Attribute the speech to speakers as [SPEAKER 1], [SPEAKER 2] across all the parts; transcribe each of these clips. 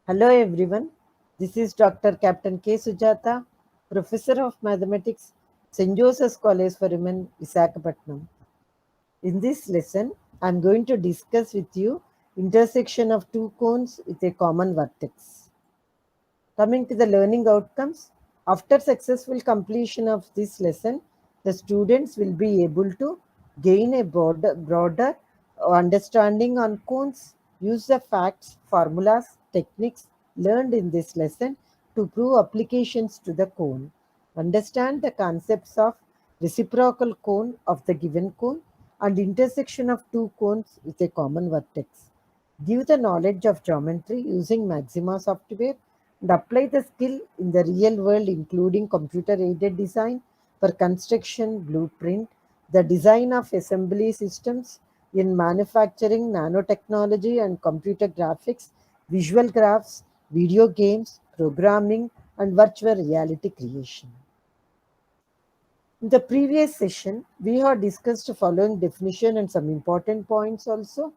[SPEAKER 1] Hello everyone, this is Dr. Captain K. Sujata, Professor of Mathematics, St. Joseph's College for Women, Visakhapatnam. In this lesson, I am going to discuss with you intersection of two cones with a common vertex. Coming to the learning outcomes, after successful completion of this lesson, the students will be able to gain a broader understanding on cones, use the facts, formulas, techniques learned in this lesson to prove applications to the cone, understand the concepts of reciprocal cone of the given cone and intersection of two cones with a common vertex. Give the knowledge of geometry using Maxima software and apply the skill in the real world, including computer-aided design for construction, blueprint, the design of assembly systems in manufacturing, nanotechnology and computer graphics, visual graphs, video games, programming, and virtual reality creation. In the previous session, we have discussed the following definition and some important points also.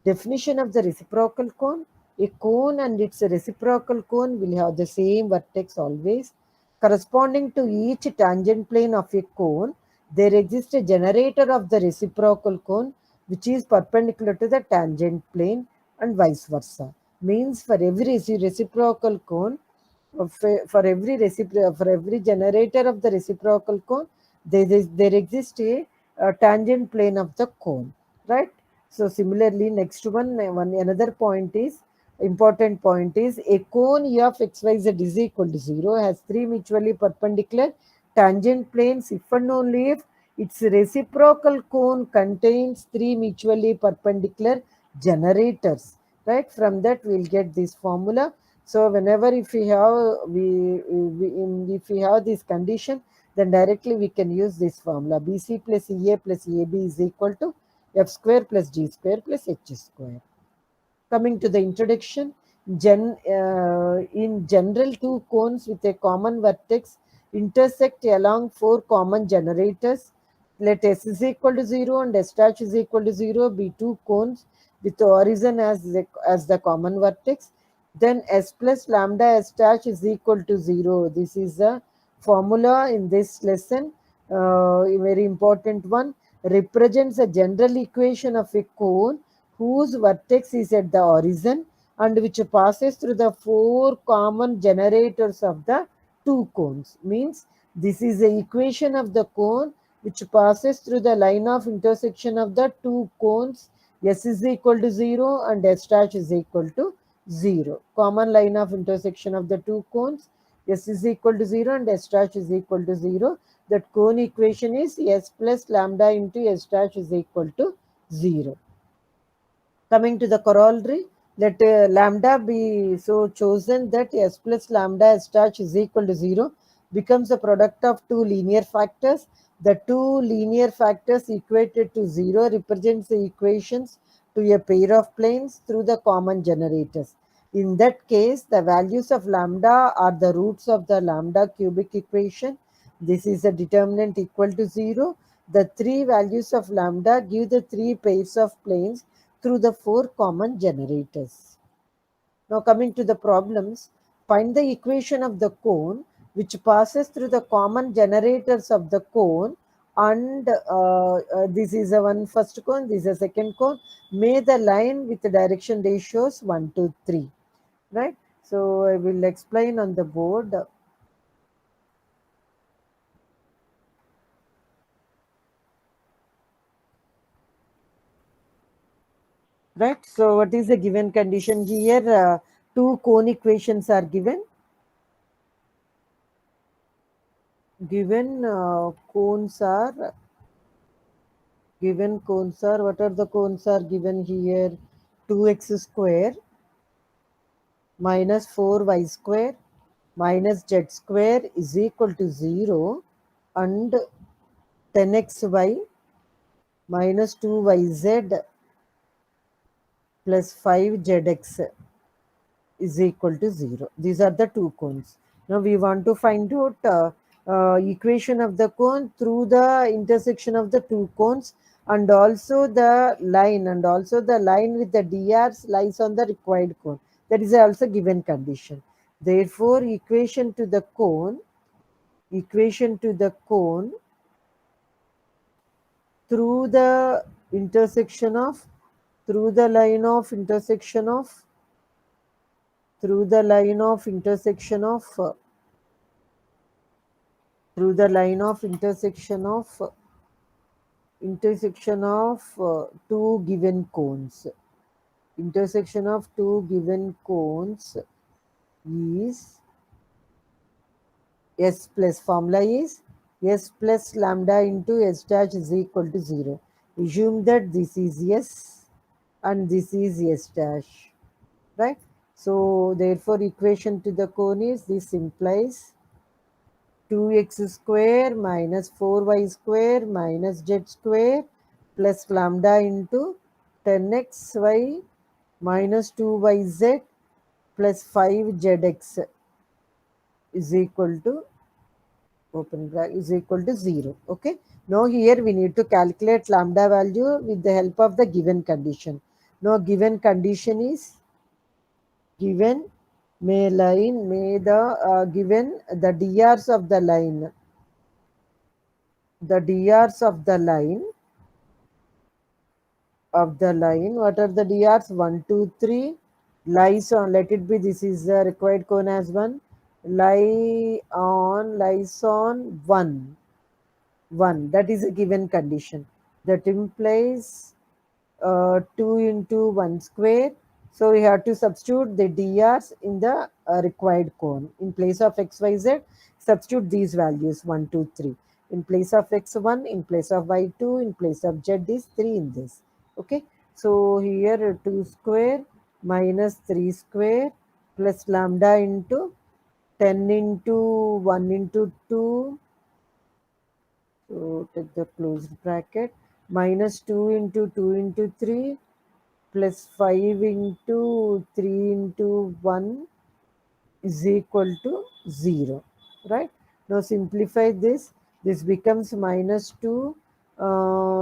[SPEAKER 1] Definition of the reciprocal cone. A cone and its reciprocal cone will have the same vertex always. Corresponding to each tangent plane of a cone, there exists a generator of the reciprocal cone which is perpendicular to the tangent plane and vice versa. Means for every reciprocal cone, for every generator of the reciprocal cone, there exists a tangent plane of the cone, right? So similarly, next one another point is important point is a cone E of xyz is equal to 0 has three mutually perpendicular tangent planes if and only if its reciprocal cone contains three mutually perpendicular generators, right? From that we'll get this formula. So whenever if we have this condition, then directly we can use this formula. BC plus EA plus AB is equal to F square plus G square plus H square. Coming to the introduction, in general, two cones with a common vertex intersect along four common generators. Let S is equal to 0 and S dash is equal to 0 be two cones with the origin as the common vertex. Then S plus lambda S dash is equal to 0. This is the formula in this lesson, a very important one. Represents a general equation of a cone whose vertex is at the origin and which passes through the four common generators of the two cones. Means this is the equation of the cone which passes through the line of intersection of the two cones. S is equal to 0 and S dash is equal to 0. Common line of intersection of the two cones. S is equal to 0 and S dash is equal to 0. That cone equation is S plus lambda into S dash is equal to 0. Coming to the corollary, let lambda be so chosen that S plus lambda S dash is equal to 0 becomes the product of two linear factors. The two linear factors equated to 0 represents the equations to a pair of planes through the common generators. In that case, the values of lambda are the roots of the lambda cubic equation. This is a determinant equal to 0. The three values of lambda give the three pairs of planes through the four common generators. Now coming to the problems, find the equation of the cone which passes through the common generators of the cone and this is a one first cone, this is a second cone. May the line with the direction ratios 1 to 3, right? So I will explain on the board. Right, so what is the given condition here? Two cone equations are given. Given cones are what are the cones are given here? 2x square minus 4y square minus z square is equal to 0 and 10xy minus 2yz plus 5zx is equal to 0. These are the two cones. Now we want to find out equation of the cone through the intersection of the two cones and also the line with the DRs lies on the required cone. That is also given condition. Therefore, equation to the cone through the intersection of through the line of intersection of through the line of intersection of through the line of intersection of two given cones. Intersection of two given cones is S plus, formula is S plus lambda into S dash is equal to 0. Assume that this is S and this is S dash, right? So therefore equation to the cone is, this implies 2x square minus 4y square minus z square plus lambda into 10xy minus 2yz plus 5zx is equal to is equal to 0. Okay. Now here we need to calculate lambda value with the help of the given condition. Now given condition is given may the given the drs of the line, what are the drs? 1 2 3 lies on, let it be, this is the required cone as 1, lies on 1, that is a given condition. That implies 2 into 1 square. So we have to substitute the drs in the required cone. In place of xyz, substitute these values 1 2 3. In place of x1, in place of y2, in place of z is 3 in this. Okay. So here 2 square minus 3 square plus lambda into 10 into 1 into 2. So take the closed bracket, minus 2 into 2 into 3 plus 5 into 3 into 1 is equal to 0, right? Now simplify this. This becomes minus 2.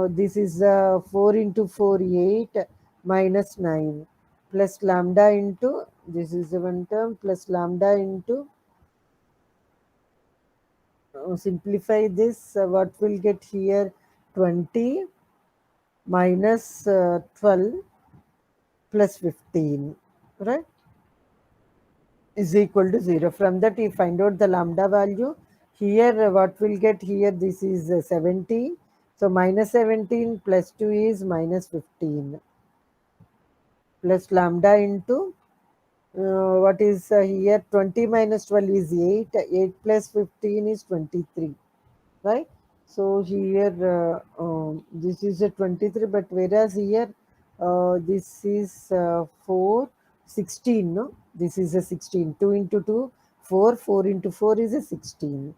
[SPEAKER 1] This is 4 into 4, 8 minus 9 plus lambda into, this is the one term, plus lambda into, simplify this, what will get here, 20 minus 12 plus 15, right, is equal to 0. From that we find out the lambda value. Here what will get here, this is 17. So minus 17 plus 2 is minus 15 plus lambda into what is here, 20 minus 12 is 8. 8 plus 15 is 23, right? So here this is a 23, but whereas here this is 4, 16, no? This is a 16. 2 into 2, 4. 4 into 4 is a 16,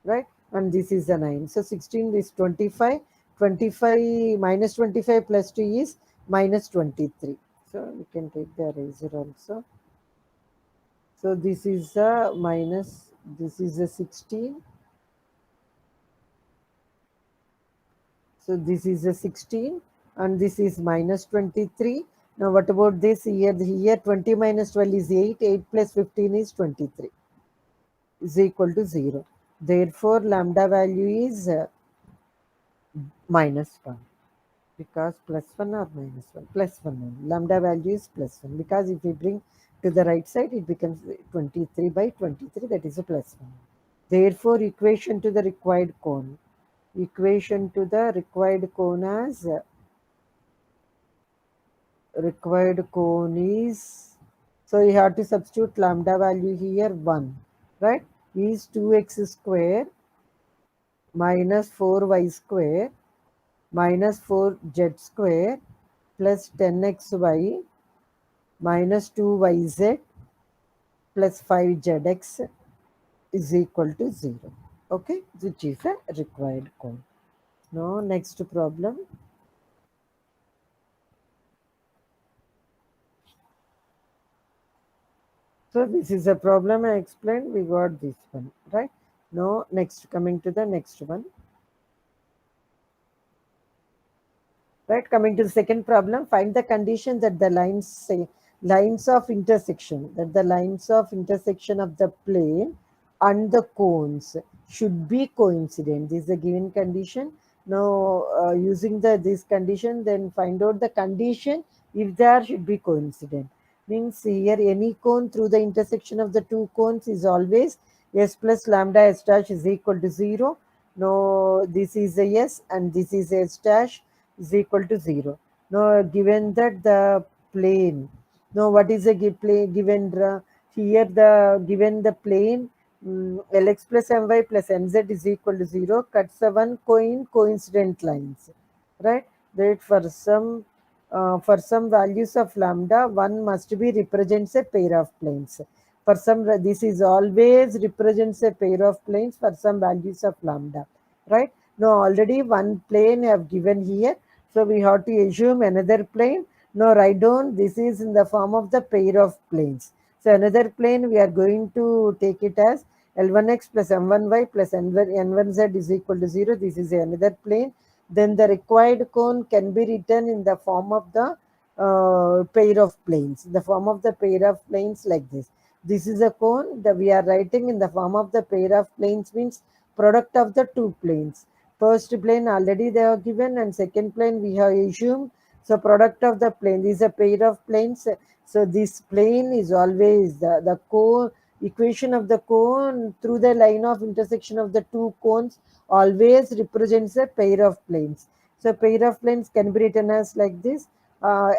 [SPEAKER 1] right? And this is a 9. So 16 is 25. 25 minus 25 plus 2 is minus 23. So we can take the eraser also. So this is a minus, this is a 16. So this is a 16 and this is minus 23. Now what about this here? Here 20 minus 12 is 8. 8 plus 15 is 23 is equal to 0. Therefore lambda value is minus 1, because plus 1 or minus 1, plus 1 only. Lambda value is plus 1, because if we bring to the right side it becomes 23 by 23, that is a plus 1. Therefore equation to the required cone. Equation to the required cone as required cone is, so you have to substitute lambda value here 1, right, is 2x square minus 4y square minus 4z square plus 10xy minus 2yz plus 5zx is equal to 0. Okay, which is a required cone. Now next problem. So this is a problem I explained. We got this one, right? Now next, coming to the next one. Right, coming to the second problem, find the condition that the lines of intersection, that the lines of intersection of the plane and the cones should be coincident. This is a given condition. Now, using this condition, then find out the condition if there should be coincident. Means here any cone through the intersection of the two cones is always s plus lambda s dash is equal to 0. No, this is a s and this is s dash is equal to 0. Now, given that the plane, now what is the given here, the given the plane Lx plus My plus Nz is equal to 0 cuts the one coincident lines, right? That for some values of lambda, one must be represents a pair of planes. For some, this is always represents a pair of planes for some values of lambda, right? Now already one plane I have given here, so we have to assume another plane. Now write down this is in the form of the pair of planes. So another plane we are going to take it as L1x plus M1y plus N1z is equal to 0. This is another plane. Then the required cone can be written in the form of the pair of planes. The form of the pair of planes like this. This is a cone that we are writing in the form of the pair of planes, means product of the two planes. First plane already they are given and second plane we have assumed. So product of the plane, this is a pair of planes. So this plane is always the cone equation of the cone through the line of intersection of the two cones always represents a pair of planes. So pair of planes can be written as like this.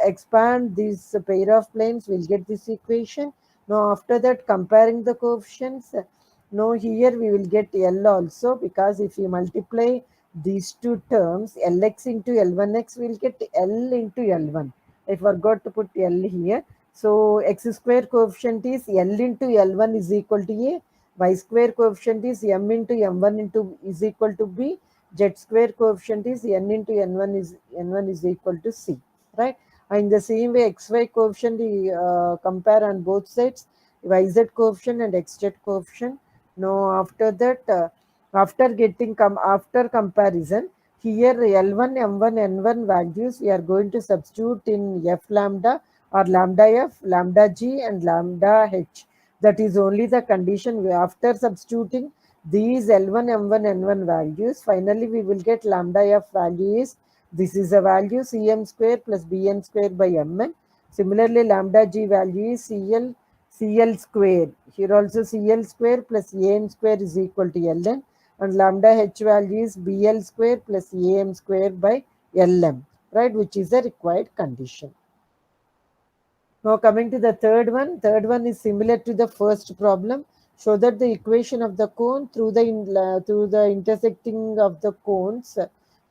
[SPEAKER 1] Expand this pair of planes, we'll get this equation. Now after that, comparing the coefficients, now here we will get L also, because if you multiply these two terms, Lx into L1x, we'll get L into L1. I forgot to put L here. So x square coefficient is L into L1 is equal to A. Y square coefficient is M into M1 into is equal to B. Z square coefficient is N into N1 is equal to C. Right? In the same way, XY coefficient compare on both sides, YZ coefficient and XZ coefficient. Now after that, after getting after comparison, here L1, M1, N1 values we are going to substitute in F lambda or lambda F, lambda G and lambda H. That is only the condition. After substituting these L1, M1, N1 values, finally we will get lambda F value is, this is a value Cm square plus Bn square by Mn. Similarly, lambda G value is CL square. Here also CL square plus An square is equal to Ln, and lambda H value is BL square plus Am square by Lm, right, which is a required condition. Now coming to the third one is similar to the first problem. Show that the equation of the cone through the intersecting of the cones,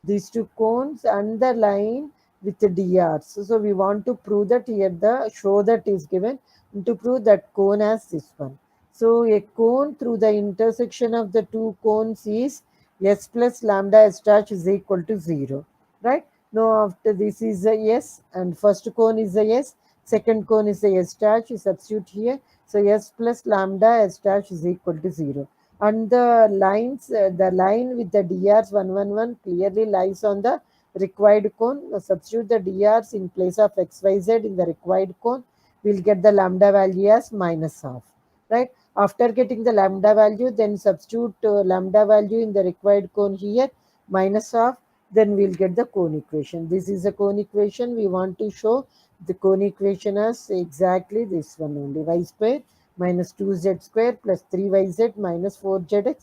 [SPEAKER 1] these two cones and the line with the drs. So we want to prove that here the show that is given, and to prove that cone as this one. So a cone through the intersection of the two cones is s plus lambda s dash is equal to 0, right? Now after this is a s and first cone is a s. Second cone is a s dash, you substitute here. So s plus lambda s dash is equal to 0. And the lines, the line with the drs 111 clearly lies on the required cone. Now substitute the drs in place of xyz in the required cone. We'll get the lambda value as minus half, right? After getting the lambda value, then substitute lambda value in the required cone here, minus half, then we'll get the cone equation. This is a cone equation. We want to show the cone equation as exactly this one only, y square minus 2z square plus 3yz minus 4zx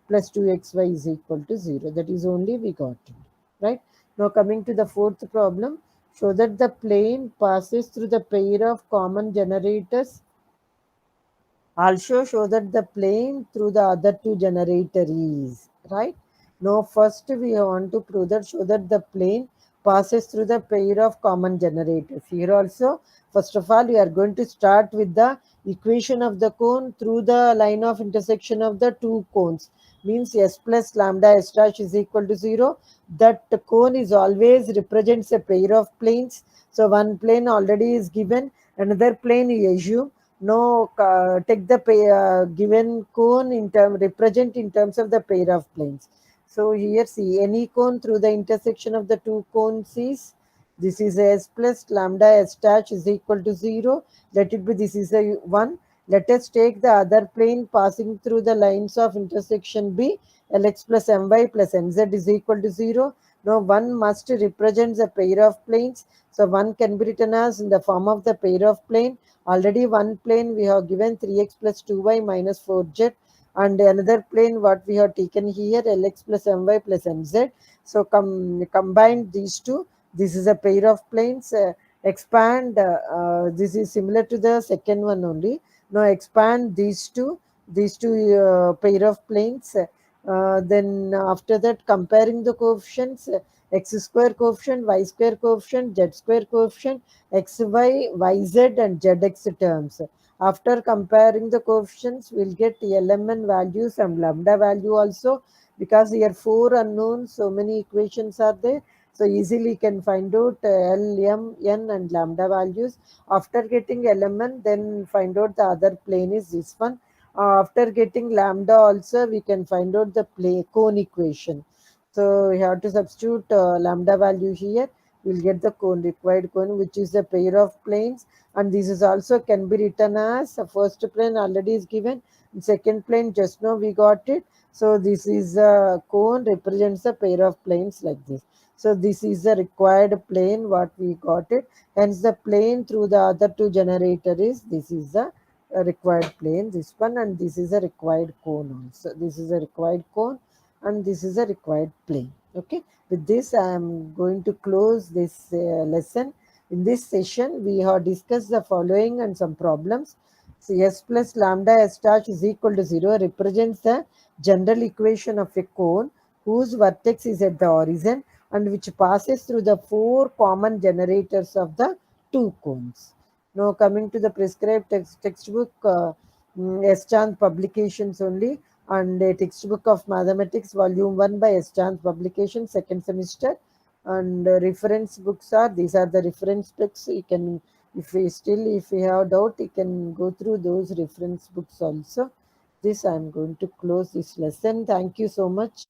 [SPEAKER 1] plus 2xy is equal to 0. That is only we got it, right? Now coming to the fourth problem, show that the plane passes through the pair of common generators. Also show that the plane through the other two generator is, right? Now first we want to prove that, show that the plane passes through the pair of common generators. Here also, first of all, we are going to start with the equation of the cone through the line of intersection of the two cones. Means s plus lambda s dash is equal to 0. That cone is always represents a pair of planes. So one plane already is given, another plane you assume. No, take the given cone in represent in terms of the pair of planes. So here see any cone through the intersection of the two cones is This is S plus lambda S dash is equal to 0. Let it be, this is a 1. Let us take the other plane passing through the lines of intersection B. Lx plus my plus nz is equal to 0. Now 1 must represent a pair of planes. So 1 can be written as in the form of the pair of plane. Already one plane we have given 3x plus 2y minus 4z, and another plane what we have taken here Lx plus my plus nz. So combine these two. This is a pair of planes. Expand. This is similar to the second one only. Now expand these two pair of planes. Then after that, comparing the coefficients, x square coefficient, y square coefficient, z square coefficient, xy, yz, and zx terms. After comparing the coefficients, we'll get lmn values and lambda value also, because here four unknowns, so many equations are there. So easily can find out L, M, N and lambda values. After getting LMN, then find out the other plane is this one. After getting lambda also, we can find out the cone equation. So we have to substitute lambda value here. We'll get the required cone, which is a pair of planes. And this is also can be written as the first plane already is given. Second plane just now we got it. So this is a cone represents a pair of planes like this. So this is the required plane what we got it. Hence the plane through the other two generator is, this is the required plane, this one, and this is a required cone also. This is a required cone and this is a required plane. Okay. With this I am going to close this lesson. In this session we have discussed the following and some problems. So S plus lambda S dash is equal to 0 represents the general equation of a cone whose vertex is at the origin and which passes through the four common generators of the two cones. Now coming to the prescribed textbook, S. Chand publications only, and a textbook of mathematics volume 1 by S. Chand publication, second semester. And reference books are, these are the reference books. You can, if you have doubt, you can go through those reference books also. This I am going to close this lesson. Thank you so much.